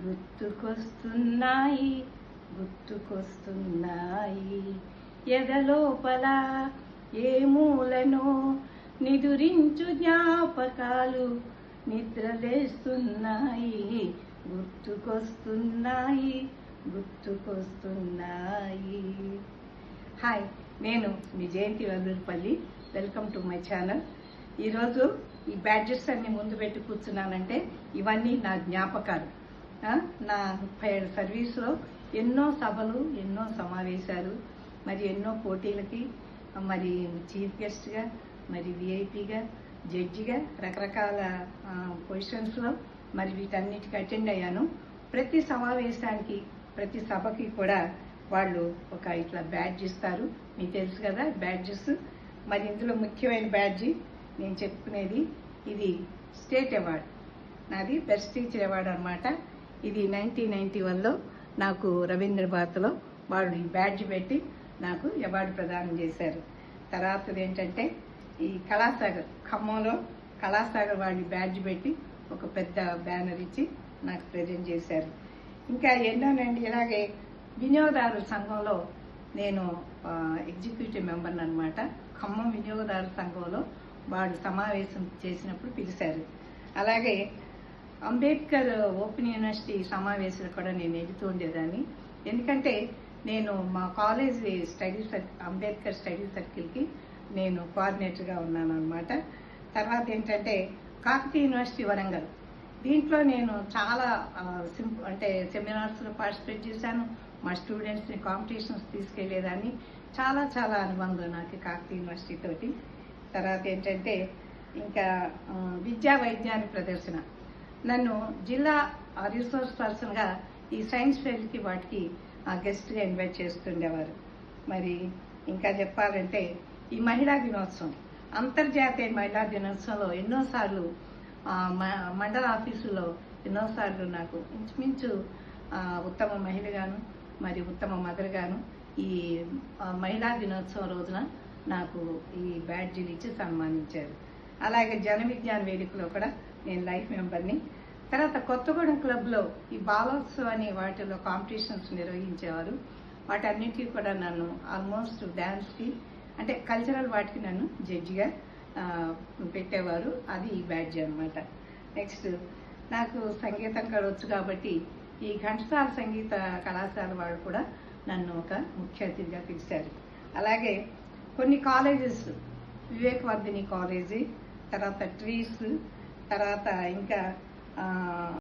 గుర్తుకొస్తున్నాయి గుర్తుకొస్తున్నాయి ఎదలోపల ఏ మూలనో నిదురించు జ్ఞాపకాలు నిద్రలేస్తున్నాయి గుర్తుకొస్తున్నాయి గుర్తుకొస్తున్నాయి. హాయ్, నేను మీ Jayanthi Vallurupalli. Welcome to my channel. ఈరోజు ఈ బ్యాడ్జెస్ అన్ని ముందు పెట్టి కూర్చున్నానంటే ఇవన్నీ నా జ్ఞాపకాలు. నా 30 ఏళ్ళ సర్వీస్లో ఎన్నో సభలు, ఎన్నో సమావేశాలు, మరి ఎన్నో పోటీలకి, మరి చీఫ్ గెస్ట్గా, మరి విఐపిగా, జడ్జిగా, రకరకాల పొజిషన్స్లో మరి వీటన్నిటికి అటెండ్ అయ్యాను. ప్రతి సమావేశానికి, ప్రతి సభకి కూడా వాళ్ళు ఒక ఇట్లా బ్యాడ్జ్ ఇస్తారు. మీకు తెలుసు కదా బ్యాడ్జెస్. మరి ఇందులో ముఖ్యమైన బ్యాడ్జి నేను చెప్పుకునేది ఇది స్టేట్ అవార్డ్. నాది బెస్ట్ టీచర్ అవార్డు అనమాట. ఇది 1991లో నాకు రవీంద్ర భారతిలో వాళ్ళు ఈ బ్యాడ్జ్ పెట్టి నాకు అవార్డు ప్రదానం చేశారు. తర్వాత ఏంటంటే ఈ కళాసాగర్, ఖమ్మంలో కళాసాగర్ వాళ్ళు బ్యాడ్జ్ పెట్టి ఒక పెద్ద బ్యానర్ ఇచ్చి నాకు ప్రజెంట్ చేశారు. ఇంకా ఎన్నోనండి. ఇలాగే వినియోగదారుల సంఘంలో నేను ఎగ్జిక్యూటివ్ మెంబర్ని అనమాట. ఖమ్మం వినియోగదారుల సంఘంలో వాళ్ళు సమావేశం చేసినప్పుడు పిలిచారు. అలాగే అంబేద్కర్ ఓపెన్ యూనివర్సిటీ సమావేశాలు కూడా నేను వెళుతూ ఉండేదాన్ని. ఎందుకంటే నేను మా కాలేజీ అంబేద్కర్ స్టడీ సర్కిల్కి నేను కోఆర్డినేటర్గా ఉన్నాను అనమాట. తర్వాత ఏంటంటే కాకతీయ యూనివర్సిటీ వరంగల్, దీంట్లో నేను చాలా సెమినార్స్లో పార్టిసిపేట్ చేశాను. మా స్టూడెంట్స్ని కాంపిటీషన్స్ తీసుకెళ్లేదాన్ని. చాలా చాలా అనుబంధం నాకు కాకతీయ యూనివర్సిటీ తోటి. తర్వాత ఏంటంటే ఇంకా విద్యా వైజ్ఞానిక ప్రదర్శన, నన్ను జిల్లా రిసోర్స్ పర్సన్గా ఈ సైన్స్ ఫెయిర్కి వాటికి గెస్ట్గా ఇన్వైట్ చేస్తుండేవారు. మరి ఇంకా చెప్పాలంటే ఈ మహిళా దినోత్సవం, అంతర్జాతీయ మహిళా దినోత్సవంలో ఎన్నోసార్లు మండల ఆఫీసులో ఎన్నోసార్లు నాకు ఇంచుమించు ఉత్తమ మహిళగాను, మరి ఉత్తమ మదర్గాను ఈ మహిళా దినోత్సవం రోజున నాకు ఈ బ్యాడ్జీలు ఇచ్చి సన్మానించారు. అలాగే జన విజ్ఞాన వేదికలో కూడా నేను లైఫ్ మెంబర్ని. తర్వాత కొత్తగూడెం క్లబ్లో ఈ బాలోత్సవం అనే వాటిలో కాంపిటీషన్స్ నిర్వహించేవారు. వాటన్నిటికీ కూడా నన్ను ఆల్మోస్ట్ డ్యాన్స్కి అంటే కల్చరల్ వాటికి నన్ను జడ్జిగా పెట్టేవారు. అది ఈ బ్యాడ్జ్ అనమాట. నెక్స్ట్ నాకు సంగీతం కూడా వచ్చు కాబట్టి ఈ ఘంటసాల సంగీత కళాశాల వాళ్ళు కూడా నన్ను ఒక ముఖ్య అతిథిగా పిలిచారు. అలాగే కొన్ని కాలేజెస్, వివేకవర్ధిని కాలేజీ, తర్వాత ట్రీస్, తర్వాత ఇంకా